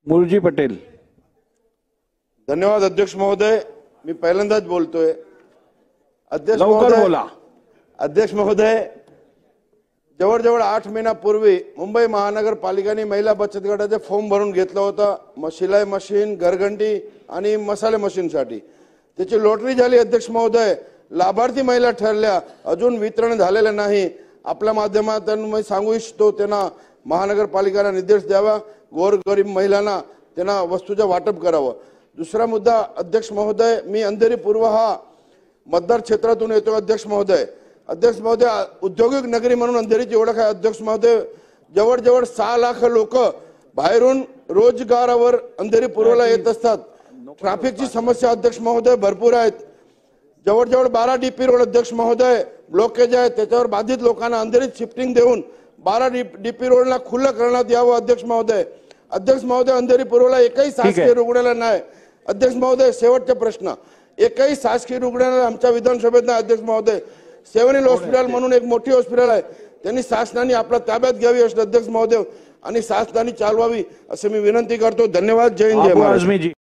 मुरजी पटेल। धन्यवाद अध्यक्ष महोदय। मी पहिल्यांदाच बोलतोय। अध्यक्ष लवकर महोदय बोला। अध्यक्ष महोदय, जवळजवळ 8 महिन्यापूर्वी मुंबई महानगरपालिकेने महिला बचत गटाचे फॉर्म भरून घेतला होता, शिलाई मशीन, घरघंटी आणि मसाले मशीनसाठी। त्याची लॉटरी झाली अध्यक्ष महोदय, लाभार्थी महिला ठरल्या, अजून वितरण झालेलं नाही। आपल्या माध्यमातून मी सांगू इच्छितो त्यांना महानगरपालिकेला निर्देश द्यावा, गोरगरीब महिलांना त्यांना वस्तूचं वाटप करावं। दुसरा मुद्दा अध्यक्ष महोदय, मी अंधेरी पूर्व हा मतदार क्षेत्रातून येतो अध्यक्ष महोदय। अध्यक्ष महोदय, औद्योगिक नगरी म्हणून अंधेरीची ओळख आहे अध्यक्ष महोदय। जवळजवळ 6 लाख लोक बाहेरून रोजगारावर अंधेरी पूर्वला येत असतात। ट्रॅफिकची समस्या अध्यक्ष महोदय भरपूर आहेत। जवळजवळ 12 डीपी रोड अध्यक्ष महोदय ब्लॉकेज आहे, त्याच्यावर बाधित लोकांना अंधेरीत शिफ्टिंग देऊन 12 डीपी रोडला खुलं करण्यात यावं अध्यक्ष महोदय। अध्यक्ष महोदय, अंधेरी पूर्वला एकही शासकीय रुग्णालय नाही अध्यक्ष महोदय। शेवटचा प्रश्न, एकही शासकीय रुग्णालय आमच्या विधानसभेत नाही अध्यक्ष महोदय। सेव्हन हॉस्पिटल म्हणून एक मोठी हॉस्पिटल आहे, त्यांनी शासनाने आपल्या ताब्यात घ्यावी अध्यक्ष महोदय आणि शासनाने चालवावी असे मी विनंती करतो। धन्यवाद। जय हिंद, जय महाराष्ट्र।